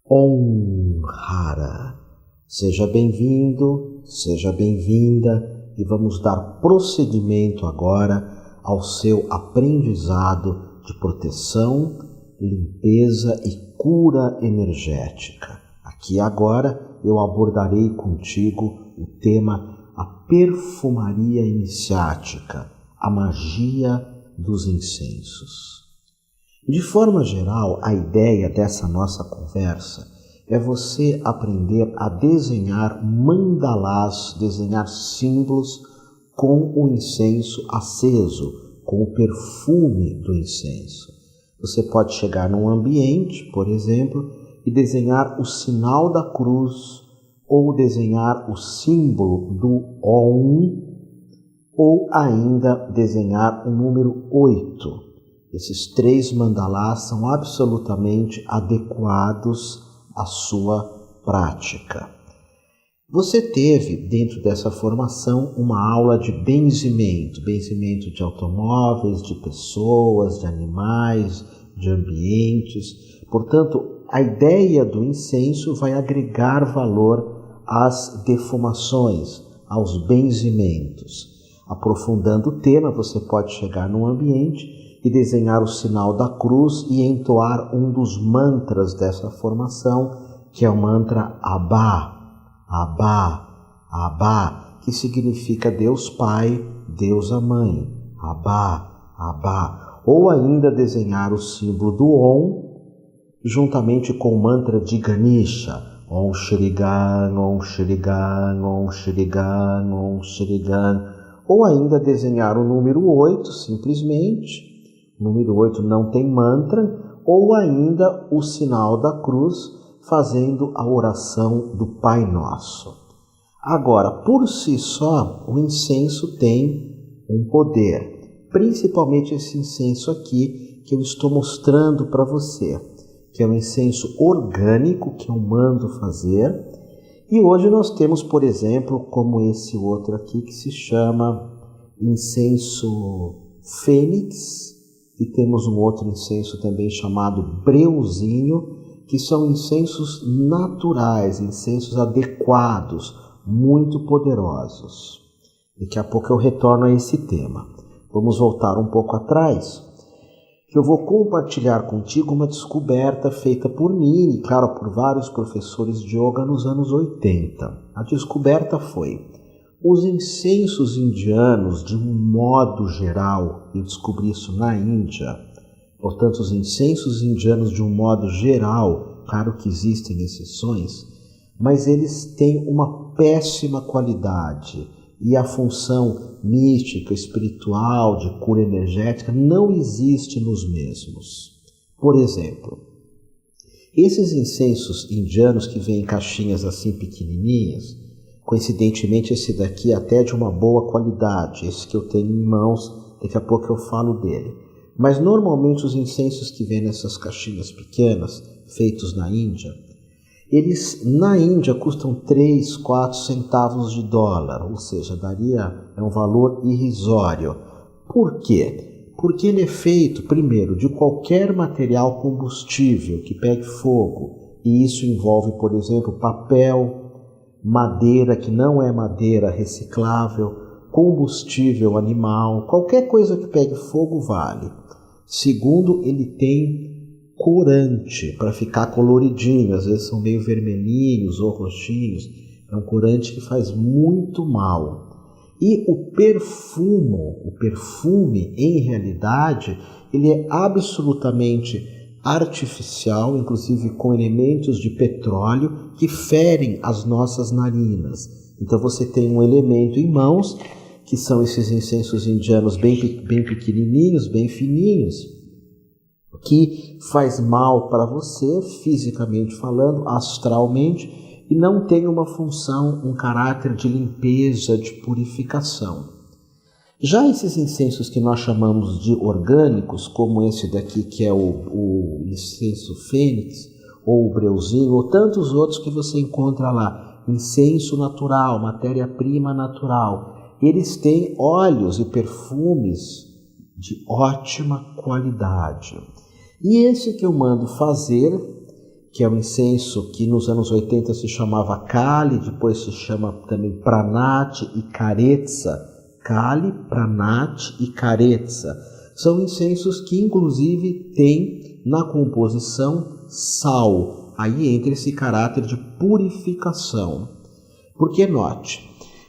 Om Hara. Seja bem-vindo, seja bem-vinda e vamos dar prosseguimento agora ao seu aprendizado de proteção, limpeza e cura energética. Aqui agora eu abordarei contigo o tema a perfumaria iniciática, a magia dos incensos. De forma geral, a ideia dessa nossa conversa é você aprender a desenhar mandalás, desenhar símbolos com o incenso aceso, com o perfume do incenso. Você pode chegar num ambiente, por exemplo, e desenhar o sinal da cruz, ou desenhar o símbolo do Om, ou ainda desenhar o número 8. Esses 3 mandalás são absolutamente adequados à sua prática. Você teve, dentro dessa formação, uma aula de benzimento de automóveis, de pessoas, de animais, de ambientes. Portanto, a ideia do incenso vai agregar valor às defumações, aos benzimentos. Aprofundando o tema, você pode chegar num ambiente e desenhar o sinal da cruz e entoar um dos mantras dessa formação, que é o mantra Abba, Abba, Abba, que significa Deus Pai, Deus a Mãe, Abba, Abba. Ou ainda desenhar o símbolo do Om, juntamente com o mantra de Ganesha, Om Shri Gan, Om Shri Gan, Om Shri Gan, Om Shri Gan. Ou ainda desenhar o número 8, simplesmente. O número 8 não tem mantra, ou ainda o sinal da cruz, fazendo a oração do Pai Nosso. Agora, por si só, o incenso tem um poder, principalmente esse incenso aqui que eu estou mostrando para você, que é um incenso orgânico que eu mando fazer. E hoje nós temos, por exemplo, como esse outro aqui que se chama incenso fênix, e temos um outro incenso também chamado breuzinho, que são incensos naturais, incensos adequados, muito poderosos. Daqui a pouco eu retorno a esse tema. Vamos voltar um pouco atrás, que eu vou compartilhar contigo uma descoberta feita por mim e, claro, por vários professores de yoga nos anos 80. A descoberta foi: os incensos indianos, de um modo geral, eu descobri isso na Índia, portanto, os incensos indianos, de um modo geral, claro que existem exceções, mas eles têm uma péssima qualidade e a função mística, espiritual, de cura energética não existe nos mesmos. Por exemplo, esses incensos indianos que vêm em caixinhas assim pequenininhas, coincidentemente esse daqui até é de uma boa qualidade, esse que eu tenho em mãos, daqui a pouco eu falo dele. Mas normalmente os incensos que vêm nessas caixinhas pequenas, feitos na Índia, eles na Índia custam 3, 4 centavos de dólar, ou seja, é um valor irrisório. Por quê? Porque ele é feito, primeiro, de qualquer material combustível que pegue fogo, e isso envolve, por exemplo, papel, madeira que não é madeira reciclável, combustível animal, qualquer coisa que pegue fogo vale. Segundo, ele tem corante para ficar coloridinho, às vezes são meio vermelhinhos ou roxinhos, é um corante que faz muito mal. E o perfume em realidade, ele é absolutamente artificial, inclusive com elementos de petróleo que ferem as nossas narinas. Então você tem um elemento em mãos, que são esses incensos indianos bem pequenininhos, bem fininhos, que faz mal para você, fisicamente falando, astralmente, e não tem uma função, um caráter de limpeza, de purificação. Já esses incensos que nós chamamos de orgânicos, como esse daqui que é o incenso fênix, ou o breuzinho, ou tantos outros que você encontra lá, incenso natural, matéria-prima natural, eles têm óleos e perfumes de ótima qualidade. E esse que eu mando fazer, que é um incenso que nos anos 80 se chamava Kali, depois se chama também Pranati e Karetsa. Kali, Pranati e Karetsa. São incensos que inclusive têm na composição sal. Aí entra esse caráter de purificação. Porque note,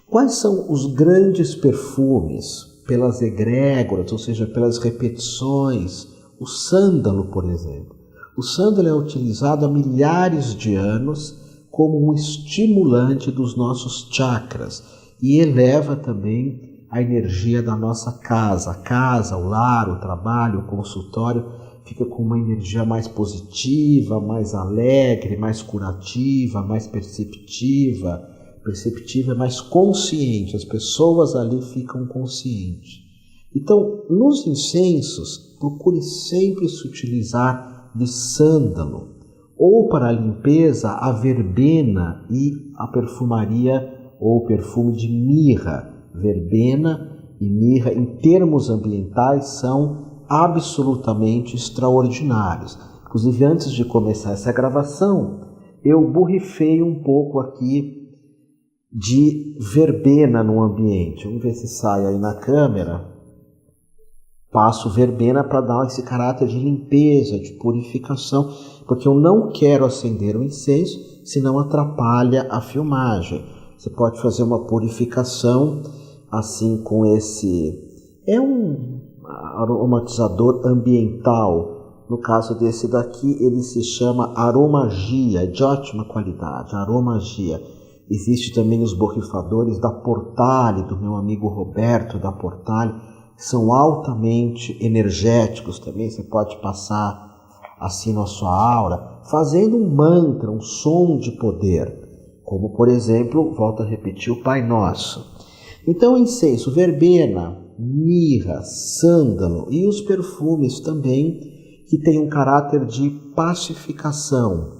quais são os grandes perfumes pelas egrégoras, ou seja, pelas repetições? O sândalo, por exemplo. O sândalo é utilizado há milhares de anos como um estimulante dos nossos chakras e eleva também a energia da nossa casa. A casa, o lar, o trabalho, o consultório fica com uma energia mais positiva, mais alegre, mais curativa, mais perceptiva. Perceptiva é mais consciente, as pessoas ali ficam conscientes. Então, nos incensos, procure sempre se utilizar de sândalo, ou para a limpeza, a verbena e a perfumaria ou perfume de mirra. Verbena e mirra, em termos ambientais, são absolutamente extraordinários. Inclusive, antes de começar essa gravação, eu borrifei um pouco aqui de verbena no ambiente. Vamos ver se sai aí na câmera. Passo verbena para dar esse caráter de limpeza, de purificação, porque eu não quero acender o incenso, senão atrapalha a filmagem. Você pode fazer uma purificação assim com esse... É um aromatizador ambiental. No caso desse daqui, ele se chama Aromagia, de ótima qualidade, Aromagia. Existe também os borrifadores da Portale, do meu amigo Roberto da Portale, que são altamente energéticos também. Você pode passar assim na sua aura, fazendo um mantra, um som de poder, como por exemplo, volto a repetir, o Pai Nosso. Então, incenso, verbena, mirra, sândalo e os perfumes também, que têm um caráter de pacificação,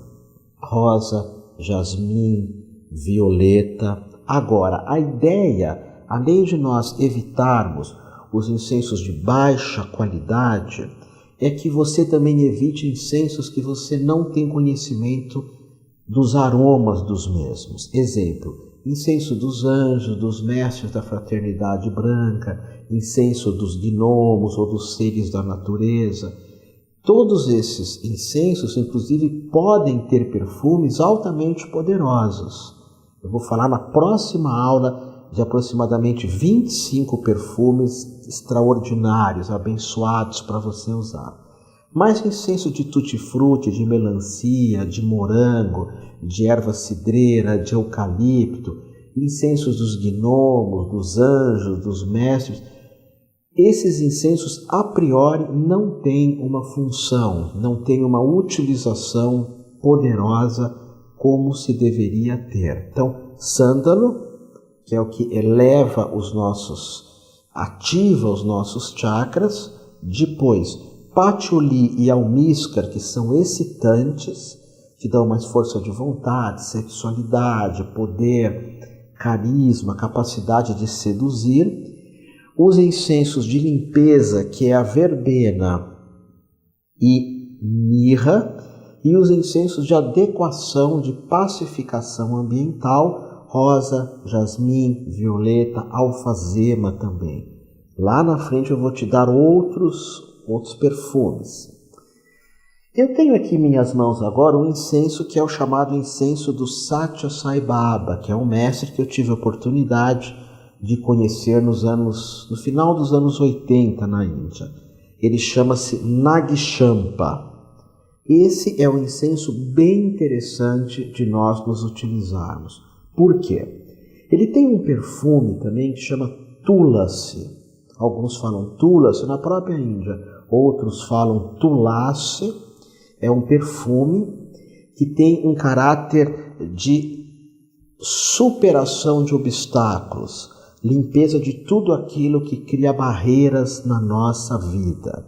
rosa, jasmim, violeta. Agora, a ideia, além de nós evitarmos os incensos de baixa qualidade, é que você também evite incensos que você não tem conhecimento dos aromas dos mesmos. Exemplo, incenso dos anjos, dos mestres da fraternidade branca, incenso dos gnomos ou dos seres da natureza. Todos esses incensos, inclusive, podem ter perfumes altamente poderosos. Eu vou falar na próxima aula de aproximadamente 25 perfumes extraordinários, abençoados para você usar. Mas incenso de tutti-frutti, de melancia, de morango, de erva cidreira, de eucalipto, incensos dos gnomos, dos anjos, dos mestres, esses incensos a priori não têm uma função, não têm uma utilização poderosa como se deveria ter. Então, sândalo, que é o que ativa os nossos chakras. Depois, patchouli e almíscar, que são excitantes, que dão mais força de vontade, sexualidade, poder, carisma, capacidade de seduzir. Os incensos de limpeza, que é a verbena e mirra, e os incensos de adequação, de pacificação ambiental, rosa, jasmim, violeta, alfazema também. Lá na frente eu vou te dar outros perfumes. Eu tenho aqui em minhas mãos agora um incenso que é o chamado incenso do Satya Sai Baba, que é um mestre que eu tive a oportunidade de conhecer no final dos anos 80 na Índia. Ele chama-se Nagchampa. Esse é um incenso bem interessante de nós nos utilizarmos. Por quê? Ele tem um perfume também que chama Tulasi. Alguns falam Tulasi na própria Índia, outros falam Tulasi. É um perfume que tem um caráter de superação de obstáculos, limpeza de tudo aquilo que cria barreiras na nossa vida.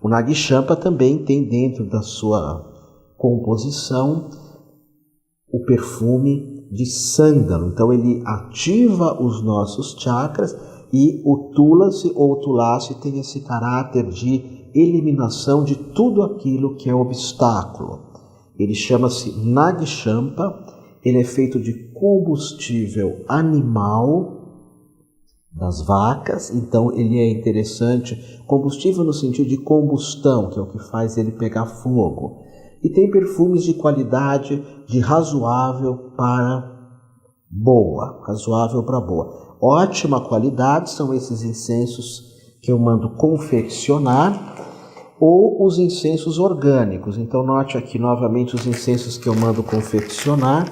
O Nagchampa também tem dentro da sua composição o perfume de sândalo. Então ele ativa os nossos chakras, e o Tulasi ou Tulasi tem esse caráter de eliminação de tudo aquilo que é obstáculo. Ele chama-se Nag Champa, ele é feito de combustível animal das vacas, então ele é interessante, combustível no sentido de combustão, que é o que faz ele pegar fogo. E tem perfumes de qualidade de razoável para boa, razoável para boa. Ótima qualidade são esses incensos que eu mando confeccionar, ou os incensos orgânicos. Então note aqui novamente os incensos que eu mando confeccionar.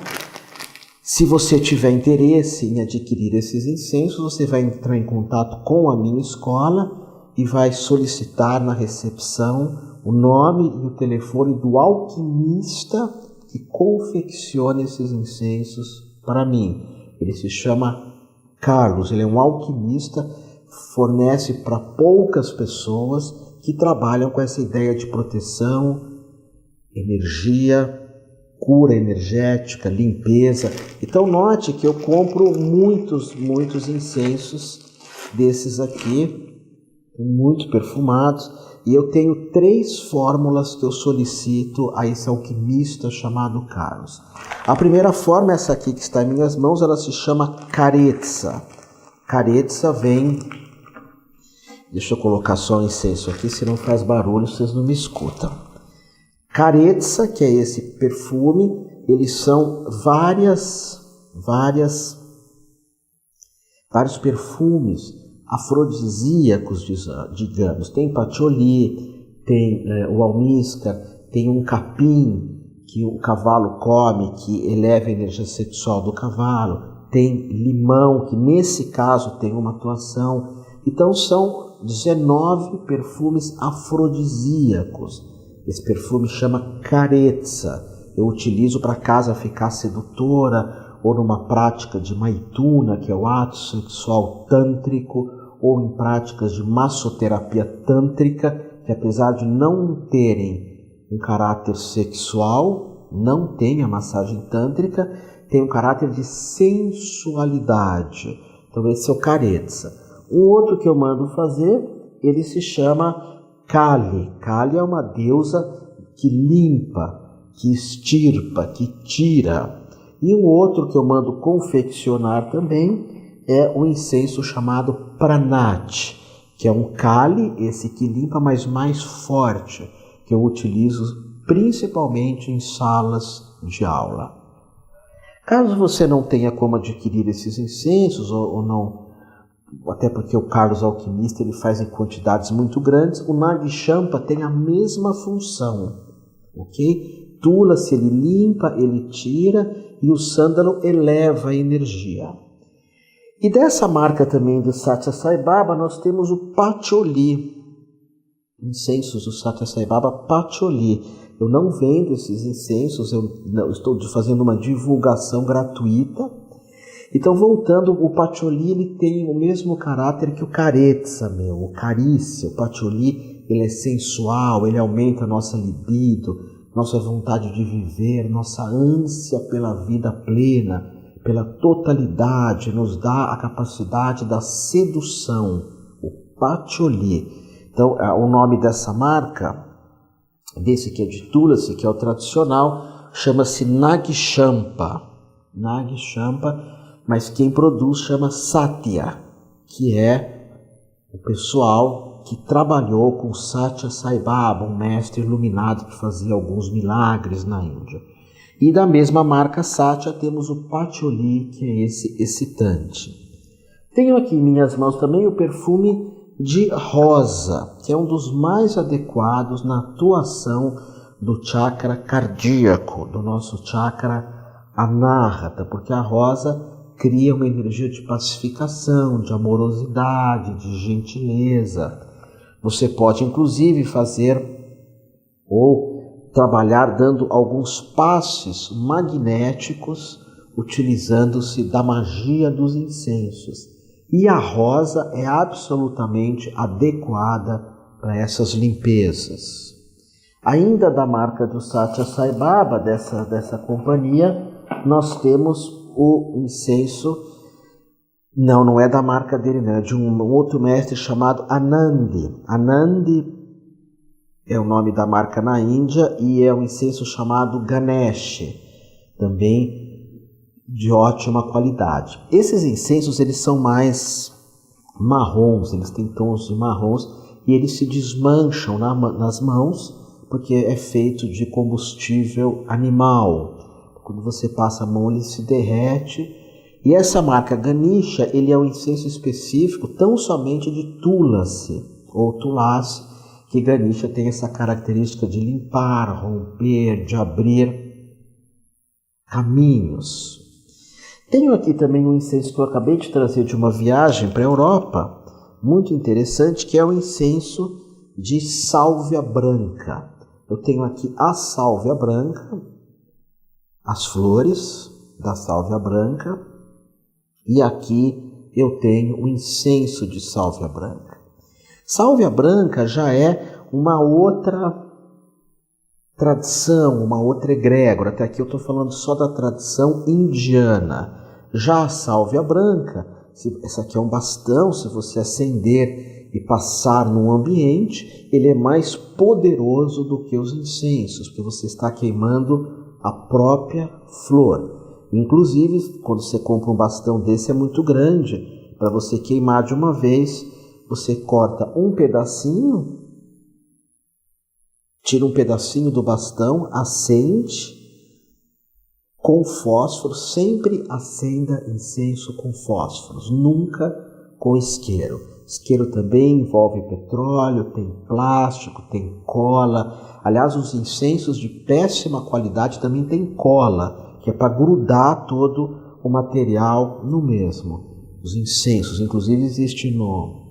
Se você tiver interesse em adquirir esses incensos, você vai entrar em contato com a minha escola e vai solicitar na recepção o nome e o telefone do alquimista que confecciona esses incensos para mim. Ele se chama Carlos, ele é um alquimista, fornece para poucas pessoas que trabalham com essa ideia de proteção, energia, cura energética, limpeza. Então note que eu compro muitos incensos desses aqui, muito perfumados, e eu tenho 3 fórmulas que eu solicito a esse alquimista chamado Carlos. A primeira forma, essa aqui que está em minhas mãos, ela se chama Caretza. Caretza vem... Deixa eu colocar só o incenso aqui, se não faz barulho, vocês não me escutam. Caretza, que é esse perfume, eles são vários perfumes afrodisíacos, digamos. Tem patchouli, tem o almíscar, tem um capim que o cavalo come, que eleva a energia sexual do cavalo, tem limão, que nesse caso tem uma atuação. Então são 19 perfumes afrodisíacos. Esse perfume chama Caretza. Eu utilizo para a casa ficar sedutora, ou numa prática de maituna, que é o ato sexual tântrico, ou em práticas de massoterapia tântrica, que apesar de não terem um caráter sexual, não tem a massagem tântrica, tem um caráter de sensualidade. Então esse é o Caretza. Um outro que eu mando fazer, ele se chama Kali. Kali é uma deusa que limpa, que extirpa, que tira. E um outro que eu mando confeccionar também é um incenso chamado Pranat, que é um Kali, esse que limpa, mas mais forte, que eu utilizo principalmente em salas de aula. Caso você não tenha como adquirir esses incensos ou não, até porque o Carlos Alquimista ele faz em quantidades muito grandes, o Nag Champa tem a mesma função, ok? Tulasi ele limpa, ele tira, e o sândalo eleva a energia. E dessa marca também do Satya Sai Baba nós temos o Patchouli, incensos do Satya Sai Baba Patchouli. Eu não vendo esses incensos, eu estou fazendo uma divulgação gratuita. Então, voltando, o Patchouli ele tem o mesmo caráter que o Caretza, o carícia. O Patchouli ele é sensual, ele aumenta a nossa libido, nossa vontade de viver, nossa ânsia pela vida plena, pela totalidade, nos dá a capacidade da sedução, o Patchouli. Então, o nome dessa marca, desse que é de Tulasi, que é o tradicional, chama-se Nag Champa. Nag Champa. Mas quem produz chama Satya, que é o pessoal que trabalhou com Satya Sai Baba, um mestre iluminado que fazia alguns milagres na Índia. E da mesma marca Satya temos o Patchouli, que é esse excitante. Tenho aqui em minhas mãos também o perfume de rosa, que é um dos mais adequados na atuação do chakra cardíaco, do nosso chakra Anahata, porque a rosa cria uma energia de pacificação, de amorosidade, de gentileza. Você pode inclusive fazer ou trabalhar dando alguns passes magnéticos utilizando-se da magia dos incensos. E a rosa é absolutamente adequada para essas limpezas. Ainda da marca do Satya Sai Baba, dessa companhia, nós temos o incenso, não é da marca dele, não, é de um outro mestre chamado Anandi. Anandi é o nome da marca na Índia e é um incenso chamado Ganesh, também de ótima qualidade. Esses incensos eles são mais marrons, eles têm tons de marrons e eles se desmancham nas mãos porque é feito de combustível animal. Quando você passa a mão ele se derrete. E essa marca Ganesha, ele é um incenso específico tão somente de Tulasi ou Tulasi, que Ganesha tem essa característica de limpar, romper, de abrir caminhos. Tenho aqui também um incenso que eu acabei de trazer de uma viagem para a Europa, muito interessante, que é o incenso de sálvia branca. Eu tenho aqui a sálvia branca, as flores da sálvia branca, e aqui eu tenho o incenso de sálvia branca. Sálvia branca já é uma outra tradição, uma outra egrégora. Até aqui eu estou falando só da tradição indiana. Já a sálvia branca, essa aqui é um bastão, se você acender e passar num ambiente, ele é mais poderoso do que os incensos, porque você está queimando a própria flor. Inclusive, quando você compra um bastão desse é muito grande, para você queimar de uma vez, você corta um pedacinho, tira um pedacinho do bastão, acende com fósforo, sempre acenda incenso com fósforos, nunca com isqueiro. Isqueiro também envolve petróleo, tem plástico, tem cola. Aliás, os incensos de péssima qualidade também tem cola, que é para grudar todo o material no mesmo. Os incensos, inclusive, existem no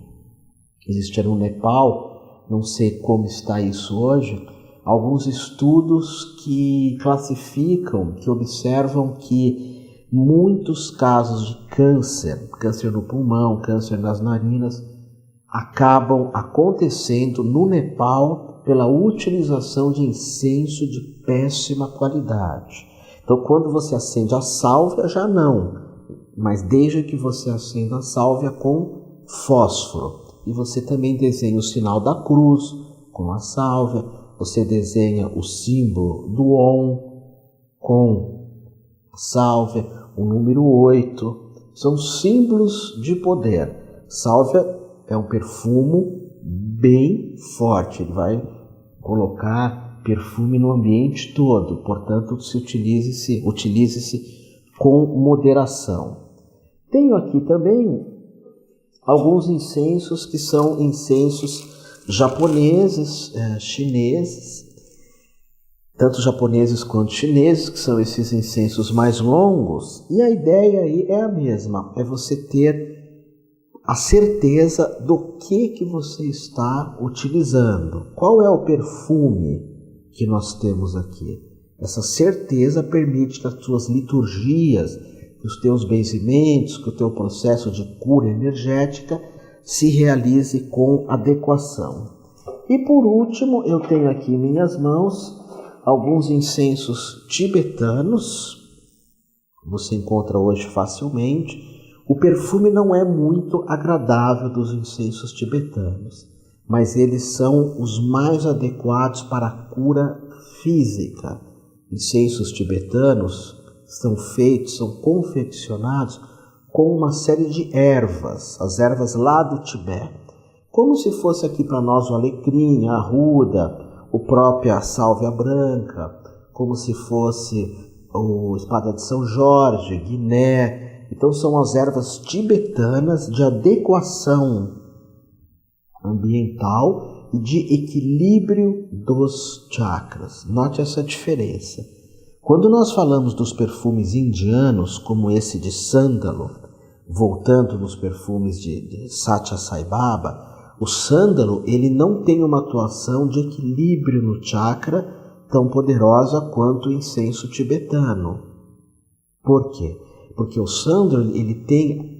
Nepal, não sei como está isso hoje, alguns estudos que classificam, que observam que muitos casos de câncer no pulmão, câncer nas narinas, acabam acontecendo no Nepal pela utilização de incenso de péssima qualidade. Então, quando você acende a sálvia, já não, mas desde que você acenda a sálvia com fósforo. E você também desenha o sinal da cruz com a sálvia, você desenha o símbolo do Om com a sálvia, o número 8. São símbolos de poder. Sálvia é um perfume bem forte, ele vai colocar perfume no ambiente todo, portanto, utilize-se com moderação. Tenho aqui também alguns incensos que são incensos japoneses, chineses, tanto japoneses quanto chineses, que são esses incensos mais longos, e a ideia aí é a mesma, é você ter a certeza do que você está utilizando, qual é o perfume que nós temos aqui. Essa certeza permite que as suas liturgias, que os teus benzimentos, que o teu processo de cura energética se realize com adequação. E por último, eu tenho aqui em minhas mãos alguns incensos tibetanos, você encontra hoje facilmente. O perfume não é muito agradável dos incensos tibetanos, mas eles são os mais adequados para a cura física. Incensos tibetanos são confeccionados com uma série de ervas, as ervas lá do Tibete, como se fosse aqui para nós o alecrim, a arruda, a própria sálvia branca, como se fosse a espada de São Jorge, Guiné. Então são as ervas tibetanas de adequação ambiental e de equilíbrio dos chakras. Note essa diferença. Quando nós falamos dos perfumes indianos, como esse de sândalo, voltando nos perfumes de Satya Sai Baba, o sândalo ele não tem uma atuação de equilíbrio no chakra tão poderosa quanto o incenso tibetano. Por quê? Porque o sândalo ele tem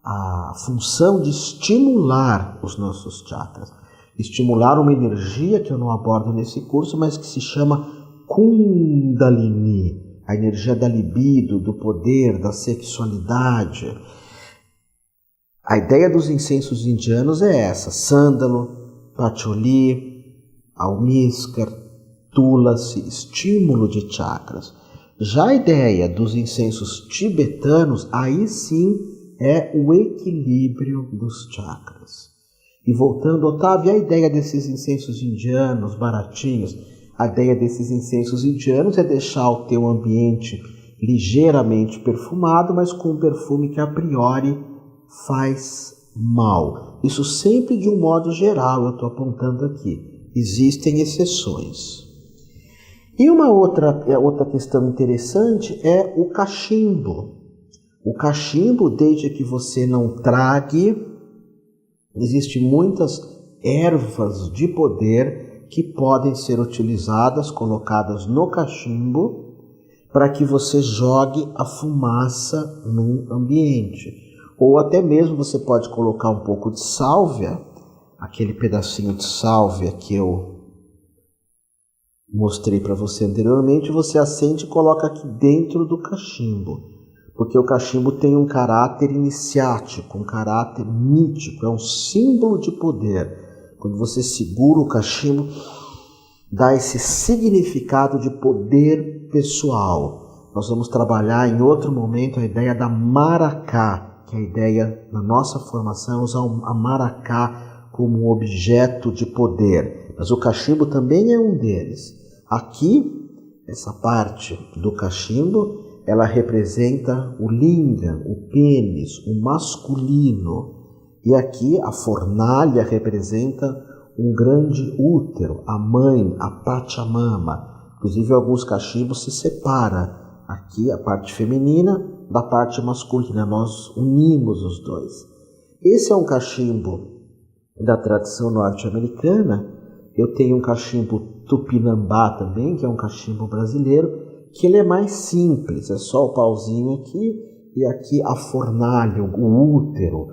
a função de estimular os nossos chakras, estimular uma energia que eu não abordo nesse curso, mas que se chama Kundalini, a energia da libido, do poder, da sexualidade. A ideia dos incensos indianos é essa: sândalo, patchouli, almíscar, tulasi, estímulo de chakras. Já a ideia dos incensos tibetanos, aí sim é o equilíbrio dos chakras. E voltando, Otávio, a ideia desses incensos indianos baratinhos, a ideia desses incensos indianos é deixar o teu ambiente ligeiramente perfumado, mas com um perfume que a priori faz mal. Isso sempre de um modo geral, eu estou apontando aqui. Existem exceções. E uma outra questão interessante é o cachimbo. O cachimbo, desde que você não trague, existem muitas ervas de poder que podem ser utilizadas, colocadas no cachimbo, para que você jogue a fumaça num ambiente. Ou até mesmo você pode colocar um pouco de sálvia, aquele pedacinho de sálvia que eu mostrei para você anteriormente, você acende e coloca aqui dentro do cachimbo, porque o cachimbo tem um caráter iniciático, um caráter mítico, é um símbolo de poder. Quando você segura o cachimbo, dá esse significado de poder pessoal. Nós vamos trabalhar em outro momento a ideia da maracá, que é a ideia na nossa formação, usar a maracá como objeto de poder. Mas o cachimbo também é um deles. Aqui, essa parte do cachimbo, ela representa o linga, o pênis, o masculino. E aqui a fornalha representa um grande útero, a mãe, a Pachamama. Inclusive, alguns cachimbos se separam. Aqui a parte feminina da parte masculina, nós unimos os dois. Esse é um cachimbo da tradição norte-americana. Eu tenho um cachimbo tupinambá também, que é um cachimbo brasileiro, que ele é mais simples, é só o pauzinho aqui e aqui a fornalha, o útero.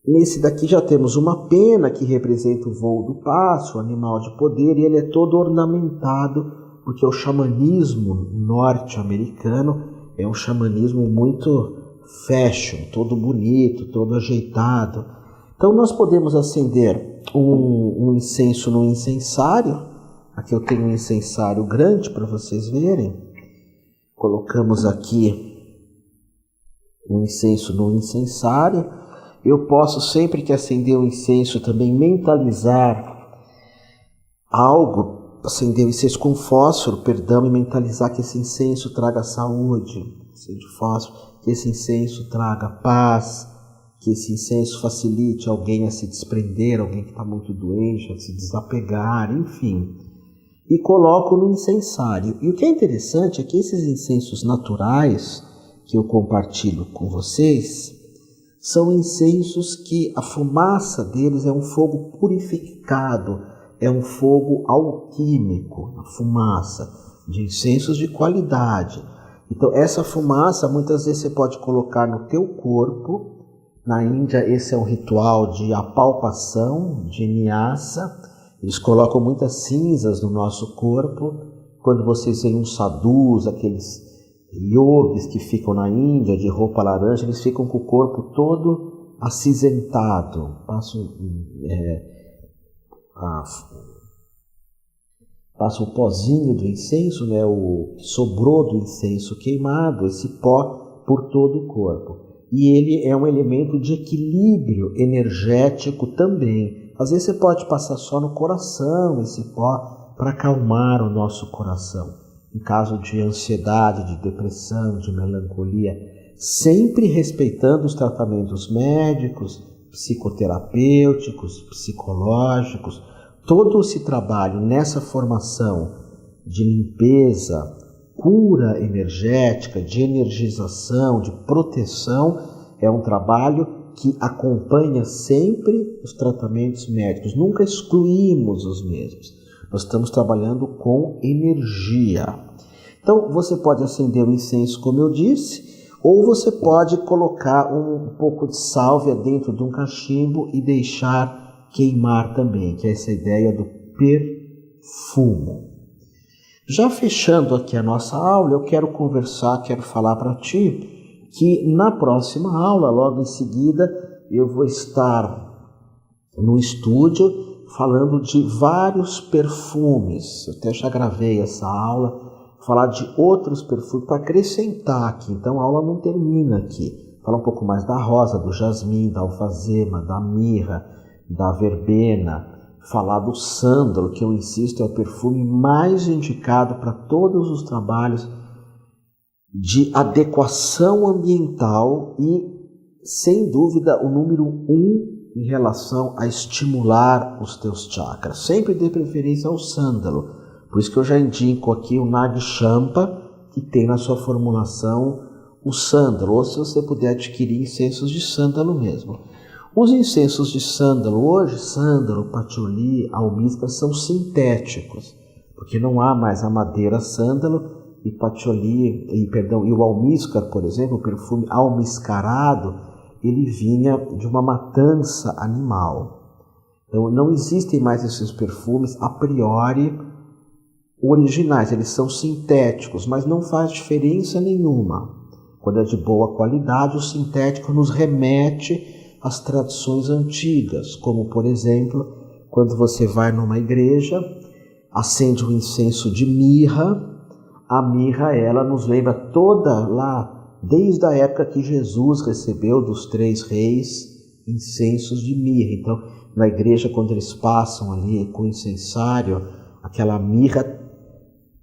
Nesse daqui já temos uma pena que representa o voo do pássaro, o animal de poder, e ele é todo ornamentado, porque o xamanismo norte-americano é um xamanismo muito fashion, todo bonito, todo ajeitado. Então nós podemos acender um incenso no incensário. Aqui eu tenho um incensário grande para vocês verem. Colocamos aqui um incenso no incensário. Eu posso, sempre que acender um incenso, também mentalizar algo, acender o incenso com fósforo, e mentalizar que esse incenso traga saúde, de fósforo, que esse incenso traga paz, que esse incenso facilite alguém a se desprender, alguém que está muito doente, a se desapegar, enfim. E coloco no incensário. E o que é interessante é que esses incensos naturais que eu compartilho com vocês são incensos que a fumaça deles é um fogo purificado, é um fogo alquímico, a fumaça de incensos de qualidade. Então essa fumaça muitas vezes você pode colocar no teu corpo. Na Índia esse é um ritual de apalpação, de nyasa. Eles colocam muitas cinzas no nosso corpo. Quando vocês veem uns sadhus, aqueles yogis que ficam na Índia de roupa laranja, eles ficam com o corpo todo acinzentado. Passa o pozinho do incenso, né, o que sobrou do incenso queimado, esse pó por todo o corpo. E ele é um elemento de equilíbrio energético também. Às vezes você pode passar só no coração esse pó para acalmar o nosso coração. Em caso de ansiedade, de depressão, de melancolia, sempre respeitando os tratamentos médicos, psicoterapêuticos, psicológicos. Todo esse trabalho nessa formação de limpeza, cura energética, de energização, de proteção, é um trabalho que acompanha sempre os tratamentos médicos. Nunca excluímos os mesmos. Nós estamos trabalhando com energia. Então, você pode acender o incenso, como eu disse, ou você pode colocar um pouco de sálvia dentro de um cachimbo e deixar queimar também, que é essa ideia do perfumo. Já fechando aqui a nossa aula, eu quero falar para ti que na próxima aula, logo em seguida, eu vou estar no estúdio falando de vários perfumes. Eu até já gravei essa aula, falar de outros perfumes para acrescentar aqui. Então a aula não termina aqui. Falar um pouco mais da rosa, do jasmim, da alfazema, da mirra, da verbena. Falar do sândalo, que eu insisto é o perfume mais indicado para todos os trabalhos de adequação ambiental e, sem dúvida, o número 1 em relação a estimular os teus chakras. Sempre dê preferência ao sândalo. Por isso que eu já indico aqui o Nag Champa, que tem na sua formulação o sândalo, ou se você puder adquirir incensos de sândalo mesmo. Os incensos de sândalo hoje, sândalo, patchouli, almíscar, são sintéticos, porque não há mais a madeira sândalo e patchouli, e o almíscar, por exemplo, o perfume almiscarado, ele vinha de uma matança animal. Então não existem mais esses perfumes a priori originais, eles são sintéticos, mas não faz diferença nenhuma. Quando é de boa qualidade, o sintético nos remete às tradições antigas, como por exemplo, quando você vai numa igreja, acende um incenso de mirra. A mirra, ela nos lembra toda lá, desde a época que Jesus recebeu dos 3 reis incensos de mirra. Então, na igreja, quando eles passam ali com o incensário, aquela mirra,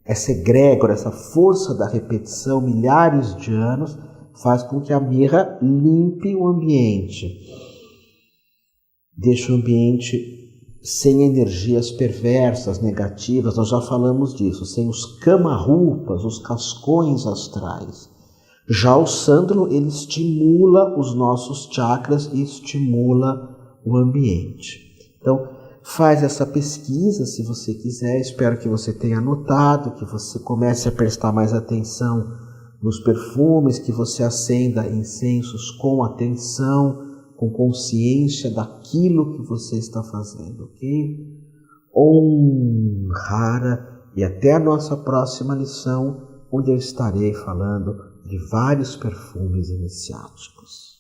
essa egrégora, essa força da repetição, milhares de anos, faz com que a mirra limpe o ambiente, deixa o ambiente sem energias perversas, negativas. Nós já falamos disso, sem os kamarupas, os cascões astrais. Já o sândalo, ele estimula os nossos chakras e estimula o ambiente. Então, faz essa pesquisa se você quiser. Espero que você tenha anotado, que você comece a prestar mais atenção nos perfumes, que você acenda incensos com atenção, com consciência daquilo que você está fazendo, ok? Om Hara, e até a nossa próxima lição, onde eu estarei falando de vários perfumes iniciáticos.